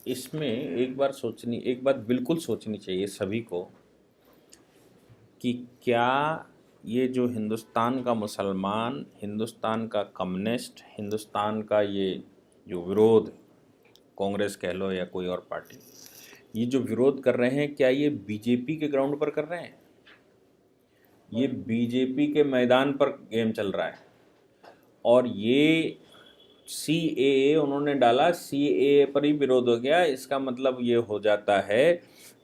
इसमें एक बात बिल्कुल सोचनी चाहिए सभी को कि क्या ये जो हिंदुस्तान का मुसलमान, हिंदुस्तान का कम्युनिस्ट, हिंदुस्तान का ये जो विरोध, कांग्रेस कह लो या कोई और पार्टी, ये जो विरोध कर रहे हैं, क्या ये बीजेपी के ग्राउंड पर कर रहे हैं? ये बीजेपी के मैदान पर गेम चल रहा है। और ये CAA उन्होंने डाला, CAA पर ही विरोध हो गया। इसका मतलब ये हो जाता है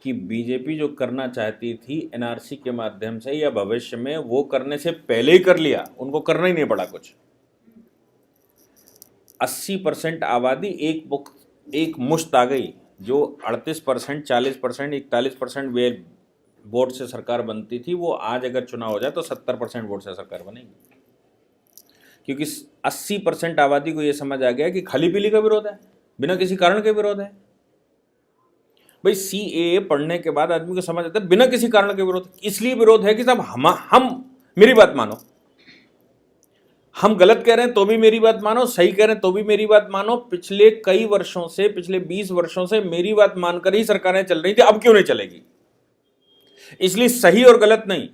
कि बीजेपी जो करना चाहती थी NRC के माध्यम से या भविष्य में, वो करने से पहले ही कर लिया, उनको करना ही नहीं पड़ा कुछ। 80% आबादी एक मुश्त आ गई। जो 38%, 40%, 41% वोट से सरकार बनती थी, वो आज अगर चुनाव हो जाए तो 70% वोट से सरकार बनेगी, क्योंकि 80% आबादी को ये समझ आ गया कि खाली पीली का विरोध है, बिना किसी कारण के विरोध है। भाई CAA पढ़ने के बाद आदमी को समझ आता है बिना किसी कारण के विरोध, इसलिए विरोध है कि साहब हम मेरी बात मानो, हम गलत कह रहे हैं तो भी मेरी बात मानो, सही कह रहे हैं तो भी मेरी बात मानो। पिछले कई वर्षों से, पिछले 20 वर्षों से मेरी बात मानकर ही सरकारें चल रही थी, अब क्यों नहीं चलेगी? इसलिए सही और गलत नहीं,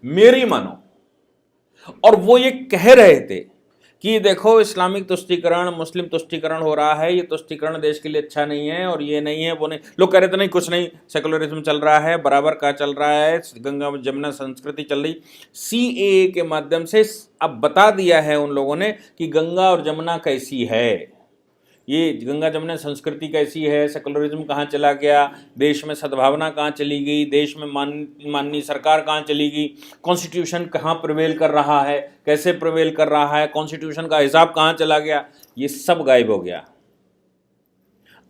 मेरी मानो। और वो ये कह रहे थे कि देखो इस्लामिक तुष्टीकरण, मुस्लिम तुष्टीकरण हो रहा है, ये तुष्टीकरण देश के लिए अच्छा नहीं है, और ये नहीं है, वो नहीं। लोग कह रहे थे नहीं, कुछ नहीं, सेकुलरिज्म चल रहा है, बराबर का चल रहा है, गंगा जमुना संस्कृति चल रही। CAA के माध्यम से अब बता दिया है उन लोगों ने कि गंगा और जमुना कैसी है, ये गंगा जमुना संस्कृति कैसी है, सेकुलरिज्म कहाँ चला गया, देश में सद्भावना कहाँ चली गई, देश में माननीय सरकार कहाँ चली गई, कॉन्स्टिट्यूशन कहाँ प्रिवेल कर रहा है, कैसे प्रिवेल कर रहा है, कॉन्स्टिट्यूशन का हिसाब कहाँ चला गया, ये सब गायब हो गया।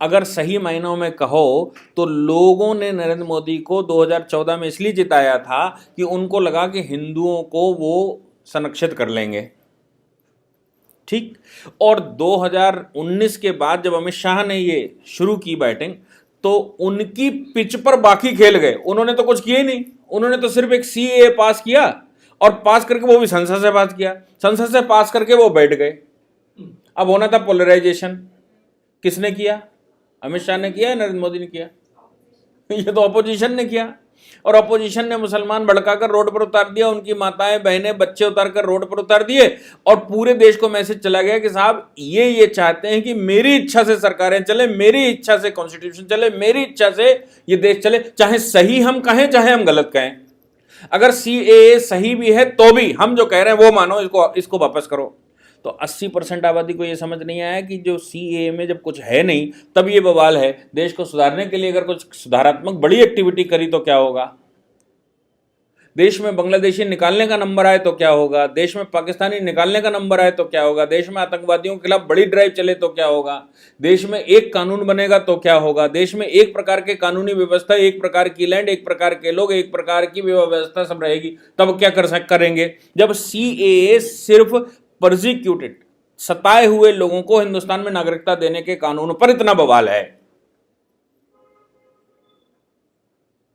अगर सही मायनों में कहो तो लोगों ने नरेंद्र मोदी को 2014 में इसलिए जिताया था कि उनको लगा कि हिंदुओं को वो संरक्षित कर लेंगे, ठीक। और 2019 के बाद जब अमित शाह ने ये शुरू की बैटिंग, तो उनकी पिच पर बाकी खेल गए। उन्होंने तो कुछ किया ही नहीं, उन्होंने तो सिर्फ एक CAA पास किया, और पास करके वो भी संसद से पास किया, संसद से पास करके वो बैठ गए। अब होना था पोलराइजेशन, किसने किया? अमित शाह ने किया, नरेंद्र मोदी ने किया? ये तो अपोजिशन ने किया। और अपोजिशन ने मुसलमान भड़काकर रोड पर उतार दिया, उनकी माताएं, बहनें, बच्चे उतारकर रोड पर उतार दिए, और पूरे देश को मैसेज चला गया कि साहब ये चाहते हैं कि मेरी इच्छा से सरकारें चले, मेरी इच्छा से कॉन्स्टिट्यूशन चले, मेरी इच्छा से ये देश चले, चाहे सही हम कहें चाहे हम गलत कहें। अगर CAA सही भी है तो भी हम जो कह रहे हैं वो मानो, इसको वापस करो। तो 80% आबादी को ये समझ नहीं आया कि जो CAA में जब कुछ है नहीं तब ये बवाल है। देश को सुधारने के लिए अगर कुछ सुधारात्मक बड़ी एक्टिविटी करी तो क्या होगा? देश में बांग्लादेशी निकालने का नंबर आए तो क्या होगा? देश में पाकिस्तानी निकालने का नंबर आए तो क्या होगा? देश में आतंकवादियों के खिलाफ बड़ी ड्राइव चले तो क्या होगा? देश में एक कानून बनेगा तो क्या होगा? देश में एक प्रकार के कानूनी व्यवस्था, एक प्रकार की लैंड, एक प्रकार के लोग, एक प्रकार की व्यवस्था सब रहेगी, तब क्या करेंगे? जब CAA सिर्फ परसिक्यूटेड, सताए हुए लोगों को हिंदुस्तान में नागरिकता देने के कानून पर इतना बवाल है,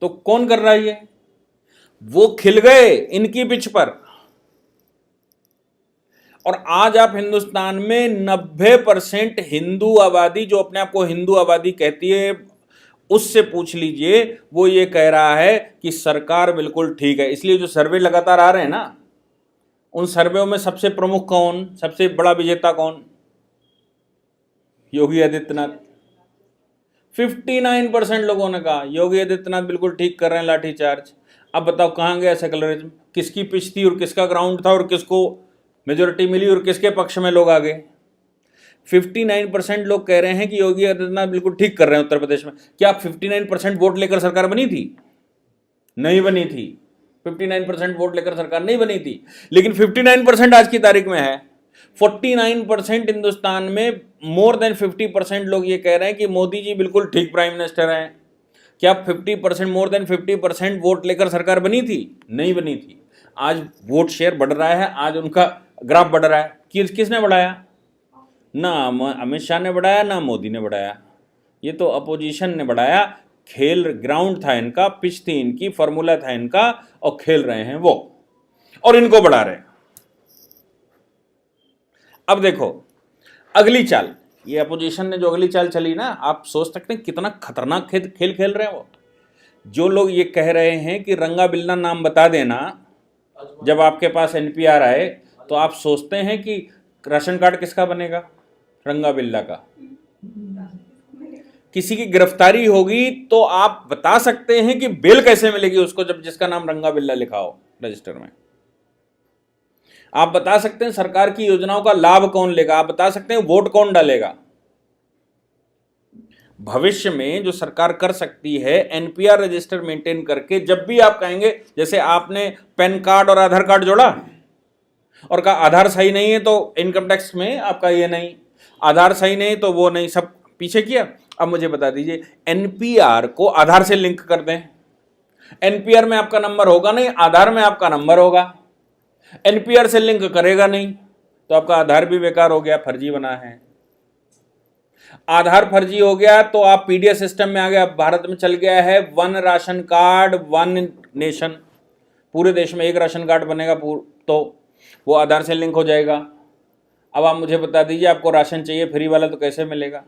तो कौन कर रहा है ये? वो खिल गए इनकी पिच पर। और आज आप हिंदुस्तान में 90% हिंदू आबादी, जो अपने आप को हिंदू आबादी कहती है, उससे पूछ लीजिए, वो ये कह रहा है कि सरकार बिल्कुल ठीक है। इसलिए जो सर्वे लगातार आ रहे हैं ना, उन सर्वे में सबसे प्रमुख कौन, सबसे बड़ा विजेता कौन? योगी आदित्यनाथ। 59% लोगों ने कहा योगी आदित्यनाथ बिल्कुल ठीक कर रहे हैं लाठीचार्ज। अब बताओ कहां गया सेकुलरिज्म? किसकी पिच थी और किसका ग्राउंड था, और किसको मेजोरिटी मिली और किसके पक्ष में लोग आ गए? 59% लोग कह रहे हैं कि योगी आदित्यनाथ बिल्कुल ठीक कर रहे हैं उत्तर प्रदेश में। क्या 59% वोट लेकर सरकार बनी थी? नहीं बनी थी। 59% वोट लेकर सरकार नहीं बनी थी, लेकिन 59% आज की तारीख में है। 49% हिंदुस्तान में, मोर देन 50% लोग ये कह रहे हैं कि मोदी जी बिल्कुल ठीक प्राइम मिनिस्टर हैं। क्या 50%, मोर देन 50% वोट लेकर सरकार बनी थी? नहीं बनी थी। आज वोट शेयर बढ़ रहा है, आज उनका ग्राफ बढ़ रहा है। किसने बढ़ाया? ना अमित शाह ने बढ़ाया, ना मोदी ने बढ़ाया, ये तो अपोजिशन ने बढ़ाया। खेल ग्राउंड था इनका, पिच थी इनकी, फॉर्मूला था इनका, और खेल रहे हैं वो, और इनको बढ़ा रहे हैं। अब देखो अगली चाल, ये अपोजिशन ने जो अगली चाल चली ना, आप सोच सकते हैं कितना खतरनाक खेल खेल रहे हैं वो। जो लोग ये कह रहे हैं कि रंगा बिल्ला नाम बता देना जब आपके पास एनपीआर आए, तो आप सोचते हैं कि राशन कार्ड किसका बनेगा? रंगा बिल्ला का। किसी की गिरफ्तारी होगी तो आप बता सकते हैं कि बेल कैसे मिलेगी उसको, जब जिसका नाम रंगा बिल्ला लिखा हो रजिस्टर में। आप बता सकते हैं सरकार की योजनाओं का लाभ कौन लेगा, आप बता सकते हैं वोट कौन डालेगा। भविष्य में जो सरकार कर सकती है, एनपीआर रजिस्टर मेंटेन करके, जब भी आप कहेंगे, जैसे आपने पैन कार्ड और आधार कार्ड जोड़ा और कहा आधार सही नहीं है तो इनकम टैक्स में आपका ये नहीं, आधार सही नहीं तो वो नहीं, सब पीछे किया। अब मुझे बता दीजिए, एनपीआर को आधार से लिंक कर दें। एनपीआर में आपका नंबर होगा नहीं, आधार में आपका नंबर होगा। एनपीआर से लिंक करेगा नहीं तो आपका आधार भी बेकार हो गया, फर्जी बना है। आधार फर्जी हो गया तो आप पीडीएस सिस्टम में आ गया। भारत में चल गया है one ration card one nation, पूरे देश में एक राशन कार्ड बनेगा तो वो आधार से लिंक हो जाएगा। अब आप मुझे बता दीजिए, आपको राशन चाहिए फ्री वाला तो कैसे मिलेगा?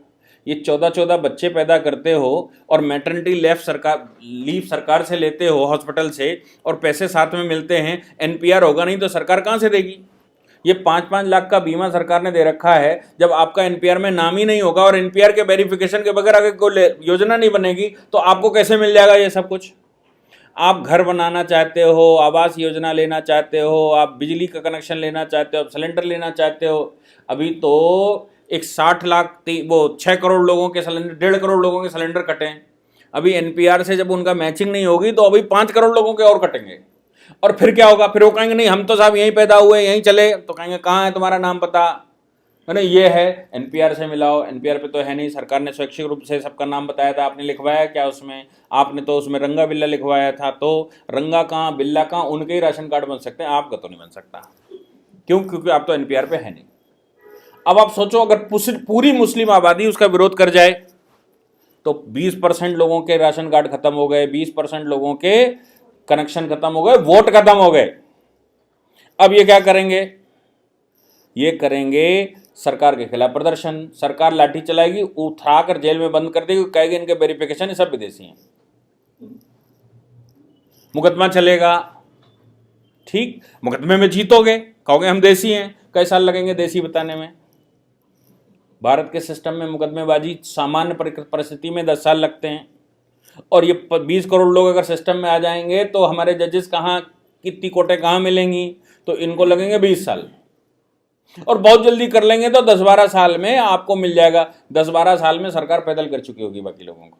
ये 14 बच्चे पैदा करते हो और मैटरनिटी लीव सरकार से लेते हो हॉस्पिटल से, और पैसे साथ में मिलते हैं, एनपीआर होगा नहीं तो सरकार कहाँ से देगी? ये 5-5 लाख का बीमा सरकार ने दे रखा है। जब आपका एनपीआर में नाम ही नहीं होगा और एनपीआर के वेरिफिकेशन के बगैर अगर कोई योजना नहीं बनेगी तो आपको कैसे मिल जाएगा ये सब कुछ? आप घर बनाना चाहते हो, आवास योजना लेना चाहते हो, आप बिजली का कनेक्शन लेना चाहते हो, आप सिलेंडर लेना चाहते हो, अभी तो एक 60 लाख वो 6 करोड़ लोगों के सिलेंडर, 1.5 करोड़ लोगों के सिलेंडर कटे हैं। अभी एनपीआर से जब उनका मैचिंग नहीं होगी तो अभी 5 करोड़ लोगों के और कटेंगे। और फिर क्या होगा? फिर वो कहेंगे नहीं हम तो साहब यहीं पैदा हुए, यहीं चले, तो कहेंगे कहाँ है तुम्हारा नाम पता? नहीं, ये है एनपीआर से मिलाओ, एनपीआर पे तो है नहीं, सरकार ने स्वैच्छिक रूप से सबका नाम बताया था, आपने लिखवाया क्या उसमें? आपने तो उसमें रंगा बिल्ला लिखवाया था, तो रंगा कहाँ बिल्ला कहाँ, उनके ही राशन कार्ड बन सकते हैं, आपका तो नहीं बन सकता। क्यों? क्योंकि आप तो एनपीआर पे है नहीं। अब आप सोचो, अगर पूरी मुस्लिम आबादी उसका विरोध कर जाए तो 20% लोगों के राशन कार्ड खत्म हो गए, 20% लोगों के कनेक्शन खत्म हो गए, वोट खत्म हो गए। अब ये क्या करेंगे? ये करेंगे सरकार के खिलाफ प्रदर्शन, सरकार लाठी चलाएगी, उठाकर जेल में बंद कर देगी, कहेगी इनके वेरिफिकेशन सब विदेशी हैं, मुकदमा चलेगा। ठीक, मुकदमे में जीतोगे, कहोगे हम देसी हैं, कई साल लगेंगे देसी बताने में। भारत के सिस्टम में मुकदमेबाजी सामान्य परिस्थिति में 10 साल लगते हैं, और ये 20 करोड़ लोग अगर सिस्टम में आ जाएंगे तो हमारे जजेस कहाँ, कितनी कोर्टें कहाँ मिलेंगी? तो इनको लगेंगे 20 साल, और बहुत जल्दी कर लेंगे तो 10-12 साल में आपको मिल जाएगा। 10-12 साल में सरकार पैदल कर चुकी होगी बाकी लोगों को।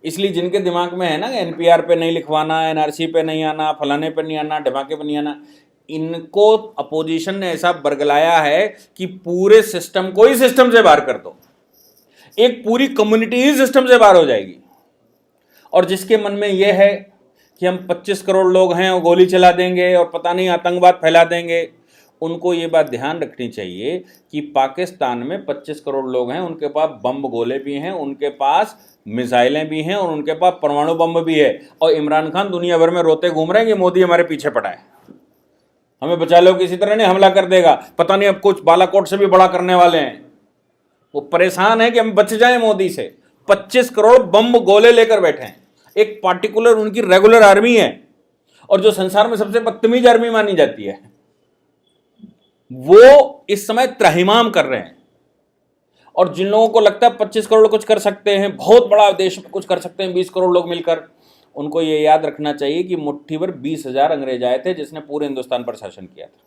इसलिए जिनके दिमाग में है ना एनपीआर पे नहीं लिखवाना, एनआरसी पे नहीं आना, फलाने पे नहीं आना, ढमाके पे नहीं आना, इनको अपोजिशन ने ऐसा बरगलाया है कि पूरे सिस्टम को ही सिस्टम से बाहर कर दो, एक पूरी कम्युनिटी ही सिस्टम से बाहर हो जाएगी। और जिसके मन में यह है कि हम 25 करोड़ लोग हैं और गोली चला देंगे और पता नहीं आतंकवाद फैला देंगे, उनको ये बात ध्यान रखनी चाहिए कि पाकिस्तान में 25 करोड़ लोग हैं, उनके पास बम गोले भी हैं, उनके पास मिसाइलें भी हैं, और उनके पास परमाणु बम भी है। और इमरान खान दुनिया भर में रोते घूम रहे हैं कि मोदी हमारे पीछे पड़ा है, हमें बचा लो, किसी तरह नहीं हमला कर देगा, पता नहीं अब कुछ बालाकोट से भी बड़ा करने वाले हैं। वो परेशान है कि हम बच जाएं मोदी से। 25 करोड़ बम गोले लेकर बैठे हैं, एक पार्टिकुलर उनकी रेगुलर आर्मी है, और जो संसार में सबसे बदतमीज आर्मी मानी जाती है, वो इस समय त्राहिमाम कर रहे हैं। और जिन लोगों को लगता है 25 करोड़ कुछ कर सकते हैं, बहुत बड़ा देश में कुछ कर सकते हैं 20 करोड़ लोग मिलकर, उनको ये याद रखना चाहिए कि मुट्ठी भर 20,000 अंग्रेज आए थे जिसने पूरे हिंदुस्तान पर शासन किया था।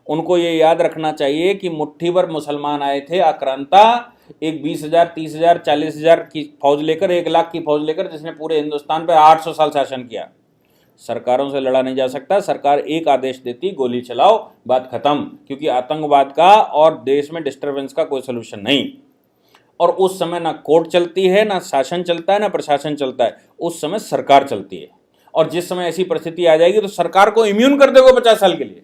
उनको ये याद रखना चाहिए कि मुट्ठी भर मुसलमान आए थे आक्रांता, एक 20,000, 30,000, 40,000 की फौज लेकर, 1 लाख की फौज लेकर, जिसने पूरे हिंदुस्तान पर 800 साल शासन किया। सरकारों से लड़ा नहीं जा सकता। सरकार एक आदेश देती, गोली चलाओ, बात खत्म, क्योंकि आतंकवाद का और देश में डिस्टर्बेंस का कोई सोल्यूशन नहीं। और उस समय ना कोर्ट चलती है, ना शासन चलता है, ना प्रशासन चलता है, उस समय सरकार चलती है। और जिस समय ऐसी परिस्थिति आ जाएगी तो सरकार को इम्यून कर देगा 50 साल के लिए।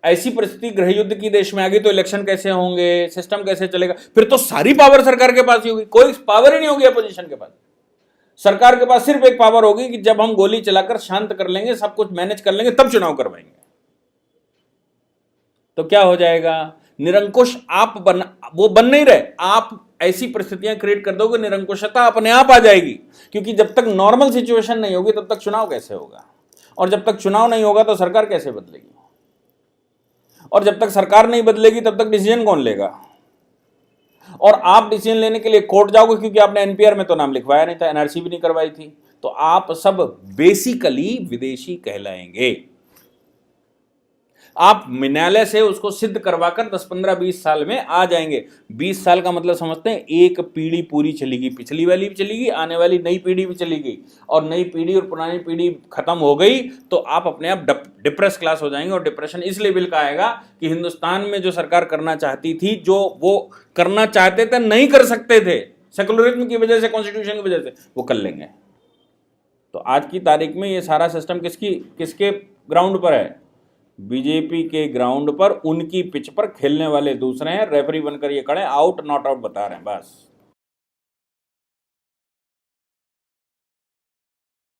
ऐसी परिस्थिति गृह युद्ध की देश में आ गई तो इलेक्शन कैसे होंगे, सिस्टम कैसे चलेगा? फिर तो सारी पावर सरकार के पास ही होगी, कोई पावर ही नहीं होगी अपोजिशन के पास। सरकार के पास सिर्फ एक पावर होगी कि जब हम गोली चलाकर शांत कर लेंगे, सब कुछ मैनेज कर लेंगे, तब चुनाव करवाएंगे। तो क्या हो जाएगा? निरंकुश वो बन नहीं रहे, आप ऐसी परिस्थितियां क्रिएट कर दोगे, निरंकुशता अपने आप आ जाएगी। क्योंकि जब तक नॉर्मल सिचुएशन नहीं होगी तब तक चुनाव कैसे होगा, और जब तक चुनाव नहीं होगा तो सरकार कैसे बदलेगी, और जब तक सरकार नहीं बदलेगी तब तक डिसीजन कौन लेगा। और आप डिसीजन लेने के लिए कोर्ट जाओगे क्योंकि आपने एनपीआर में तो नाम लिखवाया नहीं था, एनआरसी भी नहीं करवाई थी, तो आप सब बेसिकली विदेशी कहलाएंगे। आप न्यायालय से उसको सिद्ध करवाकर 10, 15, 20 साल में आ जाएंगे। 20 साल का मतलब समझते हैं, एक पीढ़ी पूरी चलेगी, पिछली वाली भी चलेगी, आने वाली नई पीढ़ी भी चलेगी, और नई पीढ़ी और पुरानी पीढ़ी खत्म हो गई तो आप अपने आप डिप्रेस क्लास हो जाएंगे। और डिप्रेशन इस लेवल का आएगा कि हिंदुस्तान में जो सरकार करना चाहती थी, जो वो करना चाहते थे नहीं कर सकते थे, सेकुलरिज्म की वजह से, कॉन्स्टिट्यूशन की वजह से, वो कर लेंगे। तो आज की तारीख में ये सारा सिस्टम किसके ग्राउंड पर है? बीजेपी के ग्राउंड पर, उनकी पिच पर खेलने वाले दूसरे हैं, रेफरी बनकर ये खड़े आउट नॉट आउट बता रहे हैं बस।